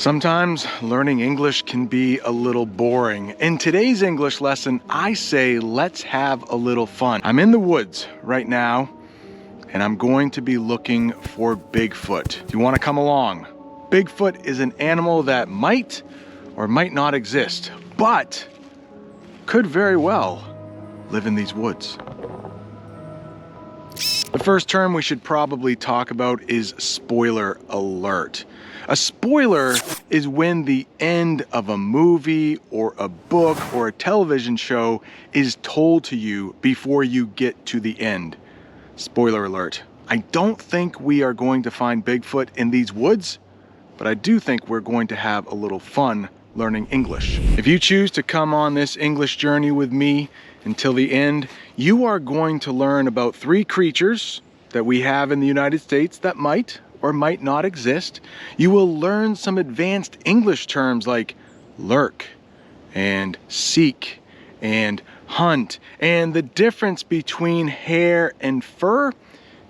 Sometimes learning English can be a little boring. In today's English lesson, I say let's have a little fun. I'm in the woods right now, and I'm going to be looking for Bigfoot. Do you want to come along? Bigfoot is an animal that might or might not exist, but could very well live in these woods. The first term we should probably talk about is spoiler alert. A spoiler is when the end of a movie or a book or a television show is told to you before you get to the end. Spoiler alert. I don't think we are going to find Bigfoot in these woods, but I do think we're going to have a little fun learning English. If you choose to come on this English journey with me until the end, you are going to learn about 3 creatures that we have in the United States that might or might not exist. You will learn some advanced English terms like lurk and seek and hunt and the difference between hair and fur.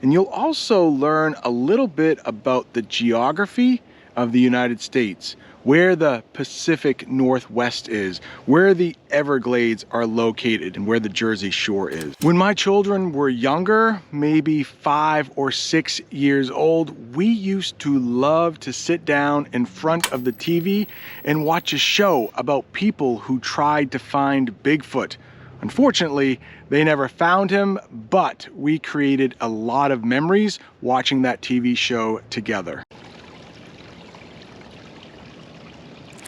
And you'll also learn a little bit about the geography of the United States, where the Pacific Northwest is, where the Everglades are located, and where the Jersey Shore is. When my children were younger, maybe 5 or 6 years old, we used to love to sit down in front of the TV and watch a show about people who tried to find Bigfoot. Unfortunately, they never found him, but we created a lot of memories watching that TV show together.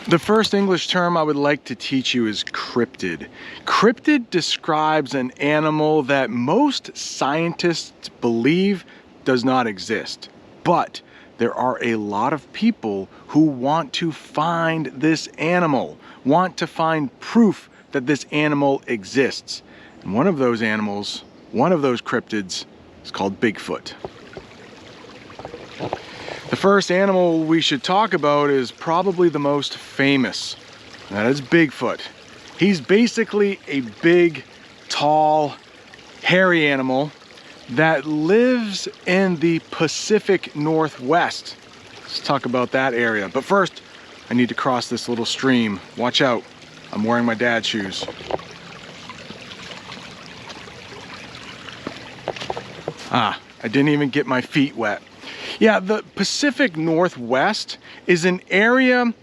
The first English term I would like to teach you is cryptid. Cryptid describes an animal that most scientists believe does not exist. But there are a lot of people who want to find this animal, want to find proof that this animal exists. And one of those animals, one of those cryptids, is called Bigfoot. The first animal we should talk about is probably the most famous. That is Bigfoot. He's basically a big, tall, hairy animal that lives in the Pacific Northwest. Let's talk about that area. But first, I need to cross this little stream. Watch out, I'm wearing my dad's shoes. I didn't even get my feet wet. Yeah, the Pacific Northwest is an area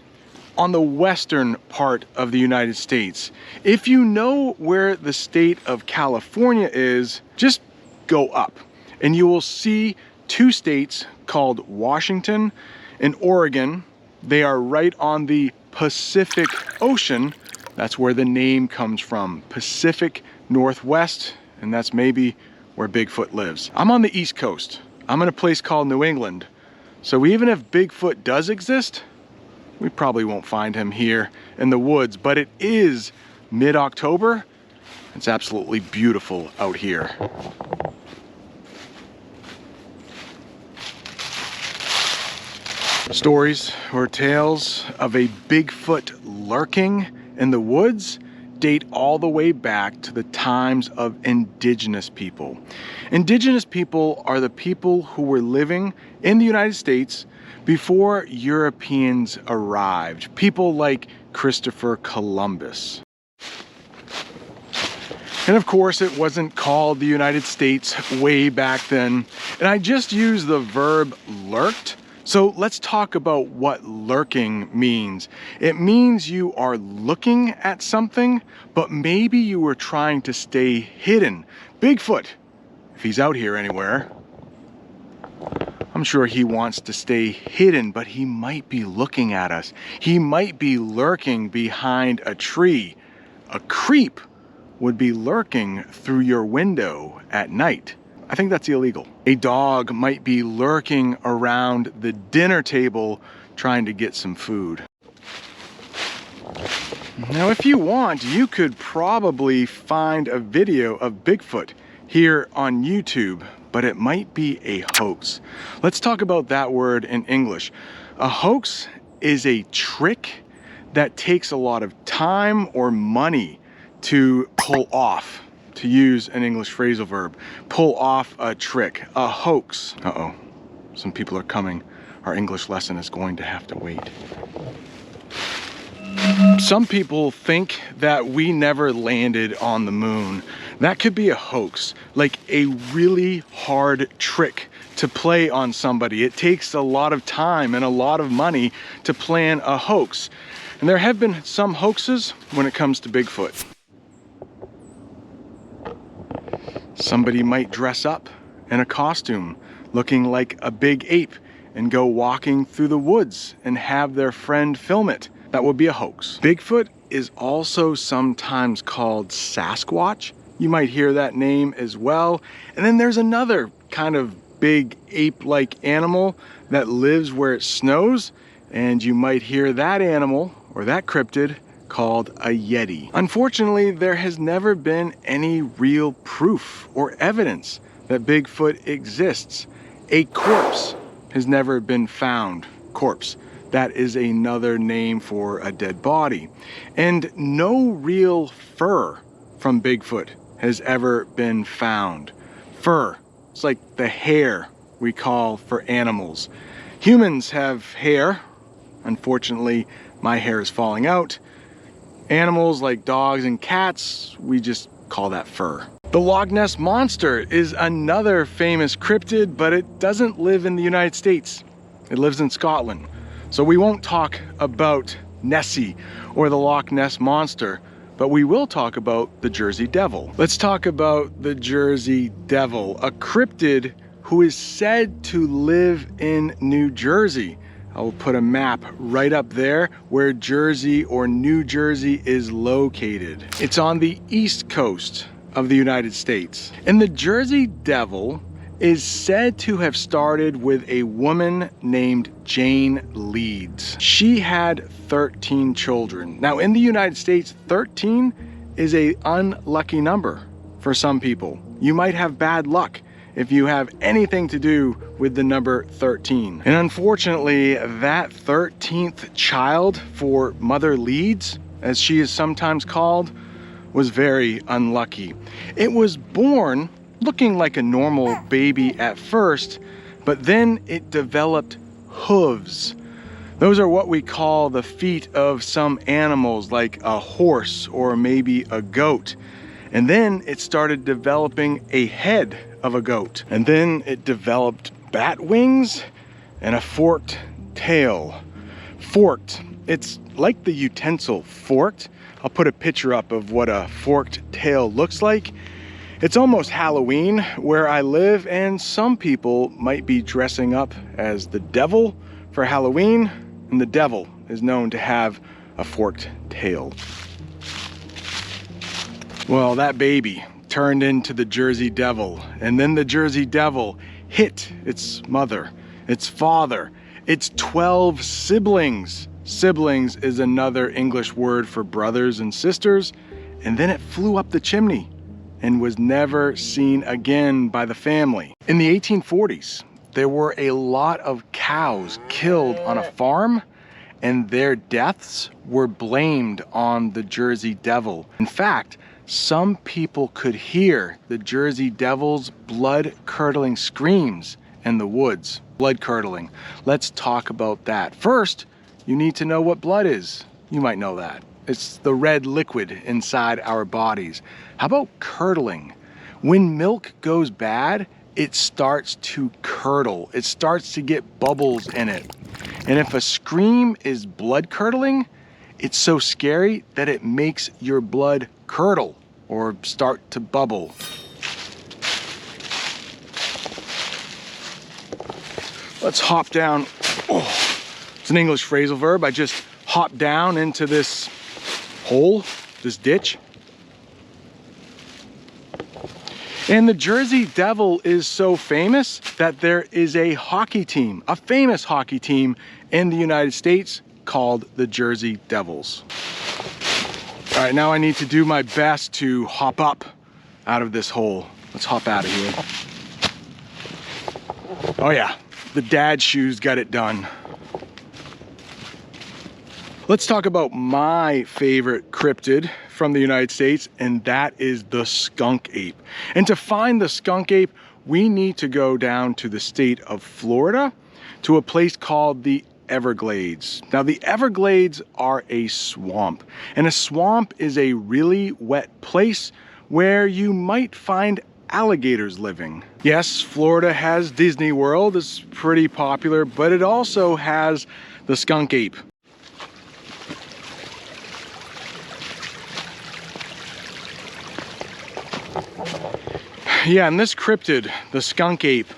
on the western part of the United States. If you know where the state of California is, just go up and you will see 2 states called Washington and Oregon. They are right on the Pacific Ocean. That's where the name comes from, Pacific Northwest, and that's maybe where Bigfoot lives. I'm on the East Coast. I'm in a place called New England. So even if Bigfoot does exist, we probably won't find him here in the woods, but it is mid-October. It's absolutely beautiful out here. Stories or tales of a Bigfoot lurking in the woods date all the way back to the times of indigenous people. Indigenous people are the people who were living in the United States before Europeans arrived. People like Christopher Columbus. And of course, it wasn't called the United States way back then. And I just used the verb lurked. So let's talk about what lurking means. It means you are looking at something, but maybe you were trying to stay hidden. Bigfoot, if he's out here anywhere, I'm sure he wants to stay hidden, but he might be looking at us. He might be lurking behind a tree. A creep would be lurking through your window at night. I think that's illegal. A dog might be lurking around the dinner table trying to get some food. Now, if you want, you could probably find a video of Bigfoot here on YouTube, but it might be a hoax. Let's talk about that word in English. A hoax is a trick that takes a lot of time or money to pull off. To use an English phrasal verb, pull off a trick, a hoax. Uh-oh, some people are coming. Our English lesson is going to have to wait. Some people think that we never landed on the moon. That could be a hoax, like a really hard trick to play on somebody. It takes a lot of time and a lot of money to plan a hoax. And there have been some hoaxes when it comes to Bigfoot. Somebody might dress up in a costume looking like a big ape and go walking through the woods and have their friend film it. That would be a hoax. Bigfoot is also sometimes called Sasquatch. You might hear that name as well. And then there's another kind of big ape-like animal that lives where it snows, and you might hear that animal or that cryptid called a Yeti. Unfortunately, there has never been any real proof or evidence that Bigfoot exists. A corpse has never been found. Corpse. That is another name for a dead body. And no real fur from Bigfoot has ever been found. Fur, it's like the hair we call for animals. Humans have hair. Unfortunately, my hair is falling out. Animals like dogs and cats, we just call that fur. The Loch Ness Monster is another famous cryptid, but it doesn't live in the United States. It lives in Scotland. So we won't talk about Nessie or the Loch Ness Monster, but we will talk about the Jersey Devil. Let's talk about the Jersey Devil, a cryptid who is said to live in New Jersey. I'll put a map right up there where Jersey or New Jersey is located. It's on the east coast of the United States. And the Jersey Devil is said to have started with a woman named Jane Leeds. She had 13 children. Now in the United States, 13 is an unlucky number for some people. You might have bad luck if you have anything to do with the number 13. And unfortunately, that 13th child for Mother Leeds, as she is sometimes called, was very unlucky. It was born looking like a normal baby at first, but then it developed hooves. Those are what we call the feet of some animals, like a horse or maybe a goat. And then it started developing a head of a goat. And then it developed bat wings and a forked tail. Forked, it's like the utensil forked. I'll put a picture up of what a forked tail looks like. It's almost Halloween where I live, and some people might be dressing up as the devil for Halloween, and the devil is known to have a forked tail. Well, that baby turned into the Jersey Devil, and then the Jersey Devil hit its mother, its father, its 12 siblings. Siblings is another English word for brothers and sisters, and then it flew up the chimney and was never seen again by the family. In the 1840s, there were a lot of cows killed on a farm, and their deaths were blamed on the Jersey Devil. In fact, some people could hear the Jersey Devil's blood-curdling screams in the woods. Blood-curdling. Let's talk about that. First, you need to know what blood is. You might know that. It's the red liquid inside our bodies. How about curdling? When milk goes bad, it starts to curdle. It starts to get bubbles in it. And if a scream is blood curdling, it's so scary that it makes your blood curdle or start to bubble. Let's hop down. Oh, it's an English phrasal verb. I just hopped down into this hole, this ditch. And the Jersey Devil is so famous that there is a hockey team, a famous hockey team in the United States called the Jersey Devils. All right, now I need to do my best to hop up out of this hole. Let's hop out of here. Oh yeah, the dad shoes got it done. Let's talk about my favorite cryptid from the United States, and that is the skunk ape. And to find the skunk ape, we need to go down to the state of Florida to a place called the Everglades. Now, the Everglades are a swamp, and a swamp is a really wet place where you might find alligators living. Yes, Florida has Disney World, it's pretty popular, but it also has the skunk ape. Yeah, and this cryptid, the skunk ape,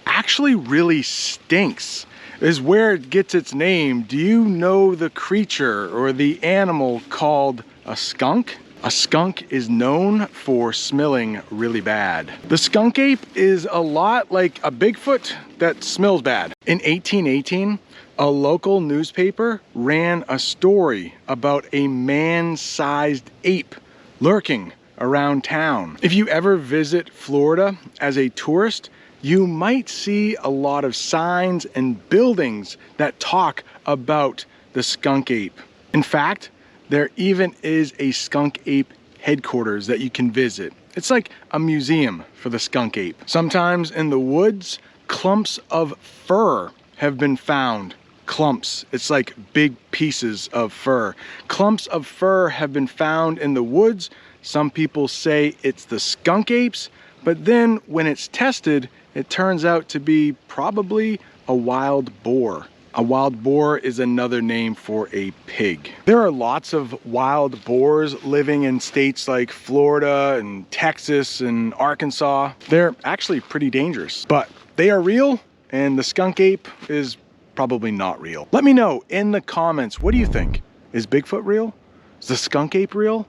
actually really stinks. Is where it gets its name. Do you know the creature or the animal called a skunk? A skunk is known for smelling really bad. The skunk ape is a lot like a Bigfoot that smells bad. In 1818, a local newspaper ran a story about a man-sized ape lurking around town. If you ever visit Florida as a tourist, you might see a lot of signs and buildings that talk about the skunk ape. In fact, there even is a skunk ape headquarters that you can visit. It's like a museum for the skunk ape. Sometimes in the woods, clumps of fur have been found. Clumps, it's like big pieces of fur. Clumps of fur have been found in the woods. Some people say it's the skunk apes, but then when it's tested, it turns out to be probably a wild boar. A wild boar is another name for a pig. There are lots of wild boars living in states like Florida and Texas and Arkansas. They're actually pretty dangerous, but they are real, and the skunk ape is probably not real. Let me know in the comments, what do you think? Is Bigfoot real? Is the skunk ape real?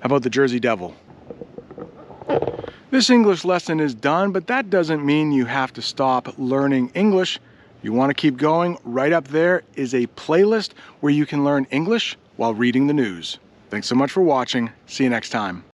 How about the Jersey Devil? This English lesson is done, but that doesn't mean you have to stop learning English. You want to keep going? Right up there is a playlist where you can learn English while reading the news. Thanks so much for watching. See you next time.